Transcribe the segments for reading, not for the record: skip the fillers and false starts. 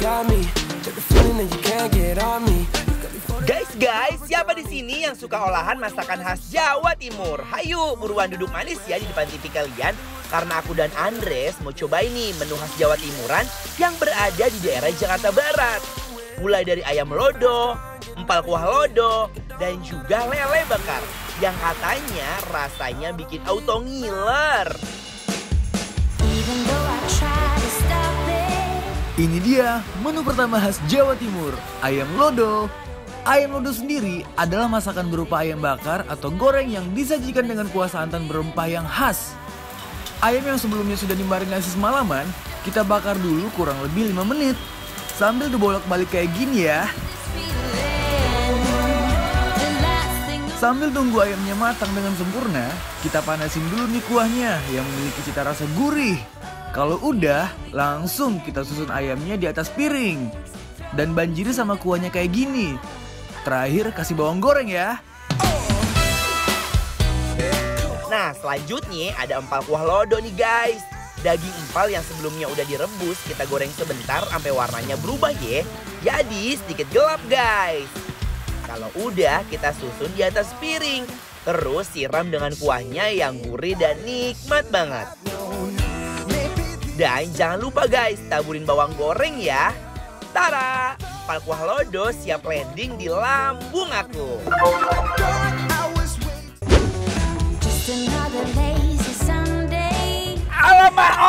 Guys, siapa di sini yang suka olahan masakan khas Jawa Timur? Hayu, buruan duduk manis ya di depan TV kalian. Karena aku dan Andres mau coba ini menu khas Jawa Timuran yang berada di daerah Jakarta Barat. Mulai dari ayam lodo, empal kuah lodo, dan juga lele bakar. Yang katanya rasanya bikin auto ngiler. Ini dia menu pertama khas Jawa Timur, ayam lodo. Ayam lodo sendiri adalah masakan berupa ayam bakar atau goreng yang disajikan dengan kuah santan berempah yang khas. Ayam yang sebelumnya sudah dimarinasi semalaman, kita bakar dulu kurang lebih 5 menit. Sambil dibolak-balik kayak gini ya. Sambil tunggu ayamnya matang dengan sempurna, kita panasin dulu nih kuahnya yang memiliki cita rasa gurih. Kalau udah, langsung kita susun ayamnya di atas piring. Dan banjiri sama kuahnya kayak gini. Terakhir kasih bawang goreng ya. Nah, selanjutnya ada empal kuah lodo nih guys. Daging empal yang sebelumnya udah direbus, kita goreng sebentar sampai warnanya berubah ya. Jadi sedikit gelap guys. Kalau udah, kita susun di atas piring. Terus siram dengan kuahnya yang gurih dan nikmat banget. Dan jangan lupa guys, taburin bawang goreng ya. Tara, empal kuah lodo siap landing di lambung aku. Alamak,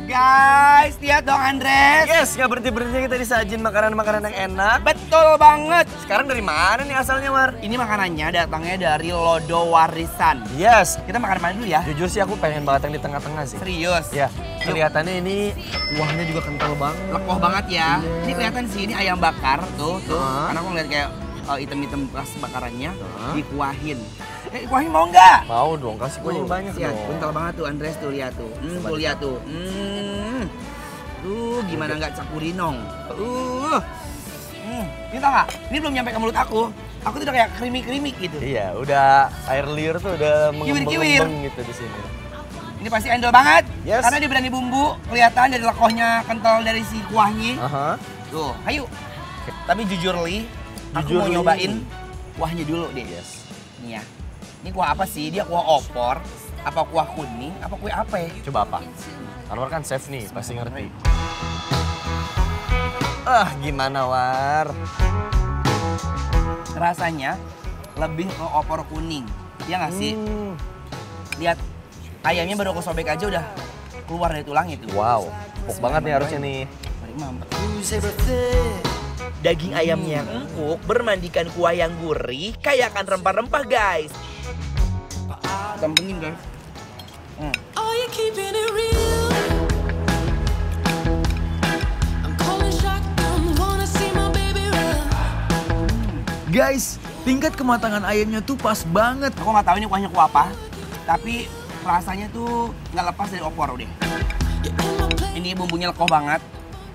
guys, lihat dong Andres. Yes, nggak berhenti-berhenti kita disajin makanan-makanan yang enak. Betul banget. Sekarang dari mana nih asalnya, War? Ini makanannya datangnya dari Lodo Warisan. Yes. Kita makan mana dulu ya? Jujur sih aku pengen banget yang di tengah-tengah sih. Serius? Ya, kelihatannya ini kuahnya juga kental banget. Lekoh banget ya. Ini kelihatan sih, ini ayam bakar. Tuh. Karena aku ngeliat kayak item-item bekas bakarannya dikuahin. Kuahin mau nggak? Mau dong, kasih kuahnya banyak dong. dong. Kental banget tuh Andres, tuh lihat tuh. Tuh lihat tuh. Gimana nggak cakurinong. Ini tau nggak? Ini belum nyampe ke mulut aku. Aku tuh udah kayak krimi-krimi gitu. Iya, udah air liur tuh udah mengembang-ngembang gitu di sini. Ini pasti endol banget. Yes. Karena dia berani bumbu, kelihatan dari lekohnya kental dari si kuahnya. Tuh, ayo. Tapi jujur Li, aku mau nyobain kuahnya dulu deh. Yes. Nih ya. Ini kuah apa sih? Dia kuah opor, apa kuah kuning, apa kue apa ya? Coba apa? Anwar kan chef nih, pasti ngerti. Gimana War? Rasanya lebih ke opor kuning. Iya nggak sih? Lihat, ayamnya baru kesobek aja udah keluar dari tulang itu. Wow, empuk banget nih harusnya nih. Daging ayamnya yang empuk bermandikan kuah yang gurih, kayak akan rempah-rempah guys. Tampungin guys. Guys, tingkat kematangan ayamnya tuh pas banget. Aku nggak tahu ini kuahnya kuah apa, tapi rasanya tuh nggak lepas dari opor deh. Ini bumbunya lekoh banget.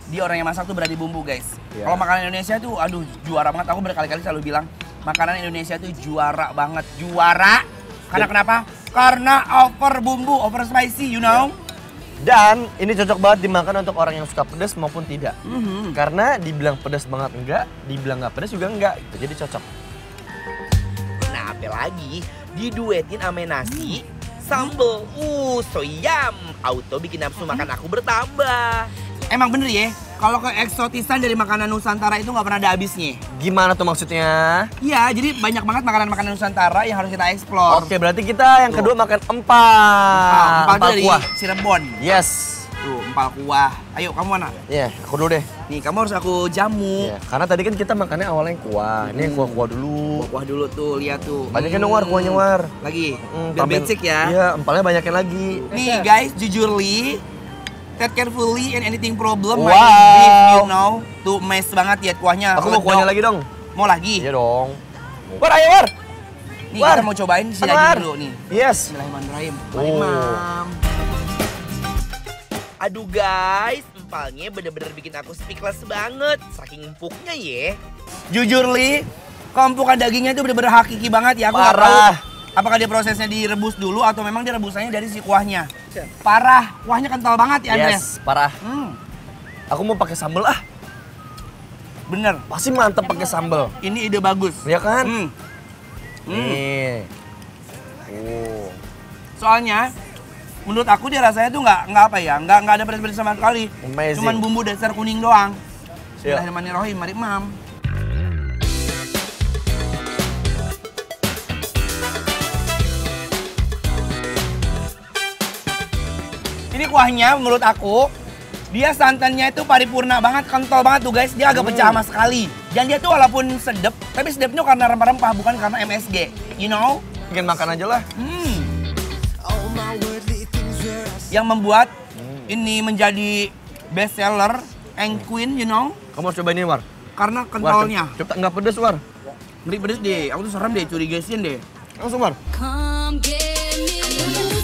Dia orang yang masak tuh berarti bumbu guys. Yeah. Kalau makanan Indonesia tuh aduh juara banget. Aku berkali-kali selalu bilang makanan Indonesia tuh juara banget. Juara. Karena kenapa? Karena over bumbu, over spicy, you know. Dan ini cocok banget dimakan untuk orang yang suka pedas maupun tidak. Karena dibilang pedas banget enggak, dibilang nggak pedas juga enggak. Jadi cocok. Nah, apalagi diduetin sama nasi, sambal. So yum. Auto bikin nafsu makan aku bertambah. Emang bener ya, kalau keeksotisan dari makanan Nusantara itu nggak pernah ada habisnya. Gimana tuh maksudnya? Iya, jadi banyak banget makanan-makanan Nusantara yang harus kita eksplor. Oke, berarti kita yang kedua makan empal. Empal dari kuah. Cirebon. Yes. Tuh, empal kuah. Ayo, kamu mana? Iya, aku dulu deh. Nih, kamu harus aku jamu. Iya, karena tadi kan kita makannya awalnya kuah. Ini kuah-kuah dulu. Kuah dulu tuh, lihat tuh. Banyakin dong War, kuahnya War. Lagi, biar becek ya. Iya, empalnya banyakin lagi. Nih guys, jujur Li, take carefully and anything problem. Wow. My beef, you know. Tuh mes banget ya kuahnya. Aku mau kuahnya lagi dong. Mau lagi? Iya dong. War, ayo War. Nih kita mau cobain si daging dulu nih. Yes. Bismillahirrahmanirrahim. Mam. Aduh guys, empalnya bener-bener bikin aku speechless banget. Saking empuknya ya. Jujur Li, keempukan dagingnya itu bener-bener hakiki banget ya. Aku nggak tahu apakah dia prosesnya direbus dulu atau memang dia rebusannya dari si kuahnya. Parah, kuahnya kental banget ya Andres. Yes, parah. Aku mau pakai sambal ah. Bener. Pasti mantep pakai sambal. Ini ide bagus. Ya kan? Hmm. Nih. Soalnya menurut aku dia rasanya tuh nggak apa ya, nggak ada pedas-pedas sama sekali. Amazing. Cuman bumbu dasar kuning doang. Iya. Bismillahirrahmanirrahim, mari mam. Ini kuahnya menurut aku dia santannya itu paripurna banget, kental banget tuh guys. Dia agak pecah sama sekali. Dan dia tuh walaupun sedep, tapi sedepnya karena rempah-rempah bukan karena MSG. You know? Bikin makan aja lah. Yang membuat ini menjadi best seller and queen, you know? Kamu harus coba ini, War. Karena War, kentalnya. coba nggak pedes, War. Ngeri pedes deh, aku tuh serem deh, curigasin deh. Langsung, War. Come get me.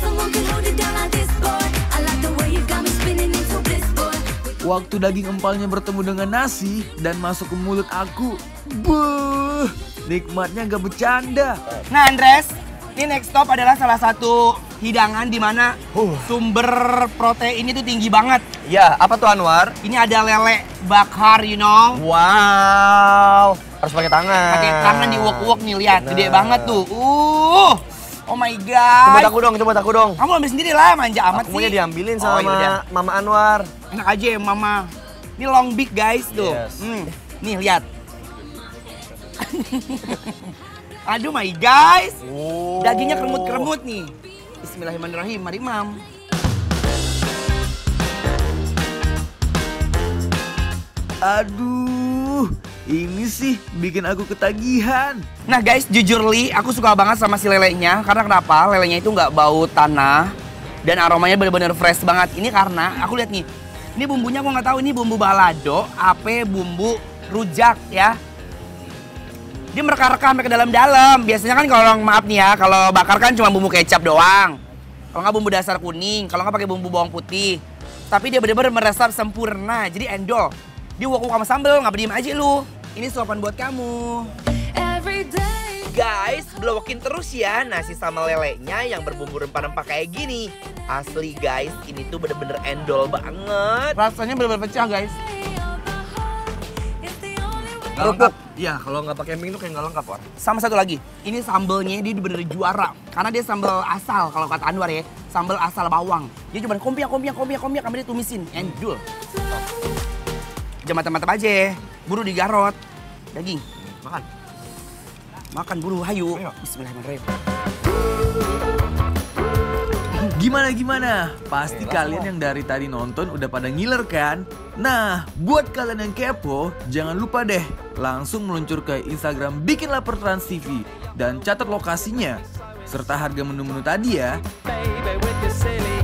Someone can hold it down like this, boy. I like the way you got me spinning into bliss, boy. Waktu daging empalnya bertemu dengan nasi dan masuk ke mulut aku, buh, nikmatnya gak bercanda. Nah Andres, ini next stop adalah salah satu hidangan di mana sumber protein itu tinggi banget. Ya, apa tuh Anwar? Ini ada lele bakar, you know? Wow, harus pakai tangan. Pakai tangan diuak-uak nih, lihat, gede banget tuh. Oh my Coba god. coba aku dong. Kamu ambil sendiri lah, manja amat Aku sih. maunya diambilin Oh, sama yaudah. Mama Anwar. Enak aja ya mama. Ini long beak guys tuh. Yes. Nih lihat. Aduh my guys. Dagingnya keremut-keremut nih. Bismillahirrahmanirrahim. Mari mam. Aduh, ini sih bikin aku ketagihan. Nah guys, jujur Li, aku suka banget sama si lelenya. Karena kenapa? Lelenya itu nggak bau tanah. Dan aromanya bener-bener fresh banget. Ini karena, aku lihat nih. Ini bumbunya aku nggak tahu ini bumbu balado, apa bumbu rujak ya. Dia mereka-reka sampai ke dalam-dalam. Biasanya kan kalau maaf nih ya, kalau bakar kan cuma bumbu kecap doang. Kalau nggak bumbu dasar kuning, kalau nggak pakai bumbu bawang putih. Tapi dia bener-bener meresap sempurna, jadi endol. Dia wok sama sambel, nggak diem aja lu. Ini suapan buat kamu. Every day. Guys, blowokin terus ya nasi sama lelenya yang berbumbu rempah-rempah kayak gini. Asli guys, ini tuh bener-bener endol banget. Rasanya bener-bener pecah guys. It's the only way. Nggak lengkap. Iya, kalau nggak pakai mie itu kayak nggak lengkap, War. Sama satu lagi, ini sambelnya dia bener-bener juara. Karena dia sambel asal, kalau kata Anwar ya. Sambel asal bawang. Dia cuma kompiak, sampai dia tumisin. Endul. Jangan mantap-mantap aja. Buru digarot. Daging. Makan. Makan buru, hayu. Ayo. Bismillahirrahmanirrahim. Gimana? Pasti kalian yang dari tadi nonton udah pada ngiler kan? Nah, buat kalian yang kepo, jangan lupa deh langsung meluncur ke Instagram Bikin Lapar Trans TV dan catat lokasinya serta harga menu-menu tadi ya. Baby with your silly